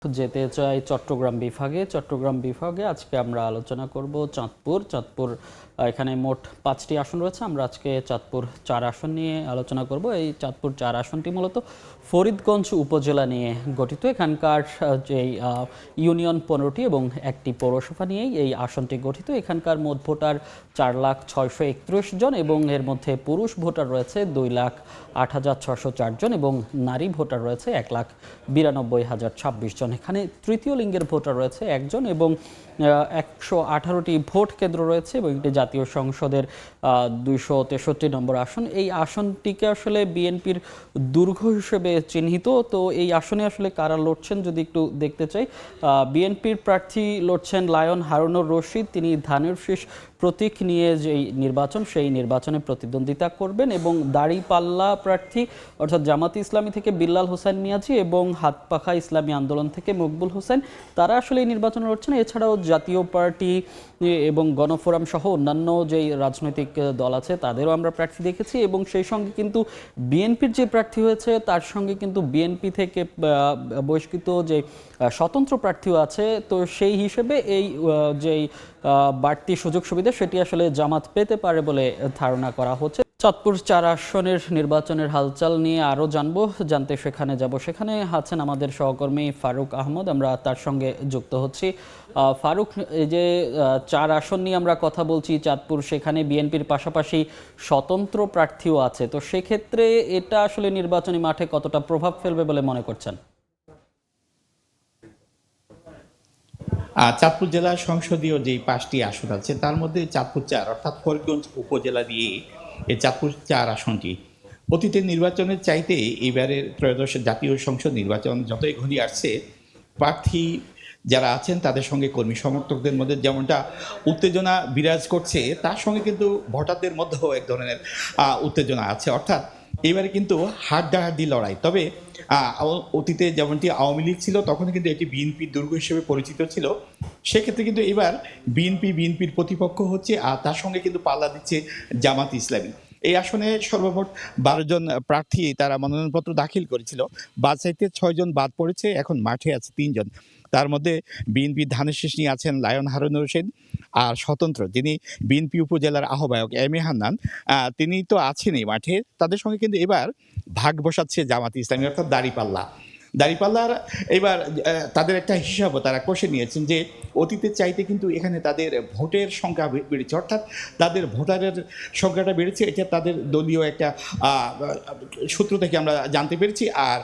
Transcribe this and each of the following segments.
যেতে চাই চট্টগ্রাম বিভাগে আজকে আমরা আলোচনা করব চাঁদপুর এখানে মোট 5টি আসন রয়েছে। আমরা আজকে চাঁদপুর 4 আসন নিয়ে আলোচনা করব। এই চাঁদপুর 4 আসনটি মূলত ফরিদগঞ্জ উপজেলা নিয়ে গঠিত। এখানকার যে ইউনিয়ন 15টি এবং একটি পৌরসভা নিয়েই এই আসনটি গঠিত। এখানকার মোট ভোটার 4,631 জন এবং এর মধ্যে পুরুষ ভোটার রয়েছে 2,08,604 জন এবং নারী ভোটার রয়েছে 1,92,026 জন। এখানে তৃতীয় লিঙ্গের ভোটার রয়েছে একজন এবং 118টি ভোট কেন্দ্র রয়েছে এবং এটি জাতীয় সংসদের 263 নম্বর আসন। এই আসনটিকে আসলে বিএনপির দুর্গ হিসেবে চিহ্নিত। তো এই আসনে আসলে কারা লড়ছেন যদি একটু দেখতে চাই। বিএনপির প্রার্থী লড়ছেন লায়ন হারুনুর রশিদ। তিনি ধানের শীষ প্রতীক নিয়ে যেই নির্বাচন সেই নির্বাচনে প্রতিদ্বন্দ্বিতা করবেন এবং দাড়িপাল্লা প্রার্থী অর্থাৎ জামাতে ইসলামী থেকে বিল্লাল হোসেন মিয়াজি এবং হাতপাখা ইসলামী আন্দোলন থেকে মকবুল হোসেন, তারা আসলে এই নির্বাচনে লড়ছেন। এছাড়াও জাতীয় পার্টি এবং গণফোরাম সহ অন্যান্য যেই রাজনৈতিক দল আছে তাদেরও আমরা প্রার্থী দেখেছি এবং সেই সঙ্গে কিন্তু বিএনপির যে প্রার্থী হয়েছে তার সঙ্গে কিন্তু বিএনপি থেকে বহিষ্কৃত যে স্বতন্ত্র প্রার্থীও আছে। তো সেই হিসেবে এই যেই বাড়তি সুযোগ সুবিধা সেটি আসলে জামাত পেতে পারে বলে ধারণা করা হচ্ছে। চাঁদপুর 4 আসনের নির্বাচনের হালচাল নিয়ে আরও জানতে সেখানে যাব। সেখানে আছেন আমাদের সহকর্মী ফারুক আহমদ, আমরা তার সঙ্গে যুক্ত হচ্ছি। ফারুক, এই যে 4 আসন নিয়ে আমরা কথা বলছি চাঁদপুর, সেখানে বিএনপির পাশাপাশি স্বতন্ত্র প্রার্থীও আছে। তো সেক্ষেত্রে এটা আসলে নির্বাচনী মাঠে কতটা প্রভাব ফেলবে বলে মনে করছেন? চাঁদপুর জেলার সংসদীয় যে 5টি আসন আছে তার মধ্যে চাঁদপুর 4 অর্থাৎ ফরিদগঞ্জ উপজেলা দিয়ে এই চাঁদপুর 4 আসনটি অতীতের নির্বাচনের চাইতে এবারের ত্রয়োদশ জাতীয় সংসদ নির্বাচন যতই ঘনিয়ে আসছে, প্রার্থী যারা আছেন তাদের সঙ্গে কর্মী সমর্থকদের মধ্যে যেমনটা উত্তেজনা বিরাজ করছে, তার সঙ্গে কিন্তু ভোটারদের মধ্যেও এক ধরনের উত্তেজনা আছে। অর্থাৎ এবারে কিন্তু হাড্ডাহাড্ডি লড়াই। তবে অতীতে যেমনটি আওয়ামী লীগ ছিল তখন কিন্তু এটি বিএনপির দুর্গ হিসেবে পরিচিত ছিল। সেক্ষেত্রে কিন্তু এবার বিএনপির প্রতিপক্ষ হচ্ছে, আর তার সঙ্গে কিন্তু পাল্লা দিচ্ছে জামাত ইসলামী। এই আসনে সর্বমোট 12 জন প্রার্থী তারা মনোনয়নপত্র দাখিল করেছিল। বাছাইতে 6 জন বাদ পড়েছে, এখন মাঠে আছে 3 জন। তার মধ্যে বিএনপির ধানের শীষ নিয়ে আছেন লায়ন হারুনুর রশিদ, আর স্বতন্ত্র যিনি বিএনপি উপজেলার আহ্বায়ক এম এ হান্নান, তিনি তো আছেনই মাঠে। তাদের সঙ্গে কিন্তু এবার ভাগ বসাচ্ছে জামাত ইসলামী অর্থাৎ দাড়িপাল্লার এবার তাদের একটা হিসাবও তারা কষে নিয়েছেন যে অতীতের চাইতে কিন্তু এখানে তাদের ভোটের সংখ্যা বেড়েছে, অর্থাৎ তাদের ভোটারের সংখ্যাটা বেড়েছে। এটা তাদের দলীয় একটা সূত্র থেকে আমরা জানতে পেরেছি। আর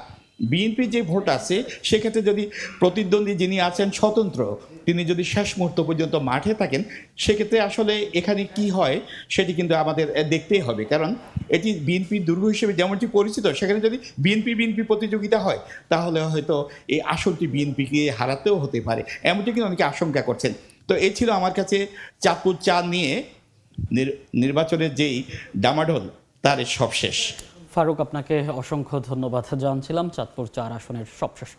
বিএনপির যে ভোট আছে সেক্ষেত্রে যদি প্রতিদ্বন্দ্বী যিনি আছেন স্বতন্ত্র, তিনি যদি শেষ মুহূর্ত পর্যন্ত মাঠে থাকেন, সেক্ষেত্রে আসলে এখানে কি হয় সেটি কিন্তু আমাদের দেখতেই হবে। কারণ এটি বিএনপির দুর্গ হিসেবে যেমনটি পরিচিত, সেখানে যদি বিএনপি প্রতিযোগিতা হয় তাহলে হয়তো এই আসনটি বিএনপিকে হারাতেও হতে পারে, এমনটি কিন্তু অনেকে আশঙ্কা করছেন। তো এই ছিল আমার কাছে চাঁদপুর 4 নিয়ে নির্বাচনের যেই ডামাডোল তার সবশেষ। ফারুক, আপনাকে অসংখ্য ধন্যবাদ। জানছিলাম চাঁদপুর 4 আসনের সবশেষ।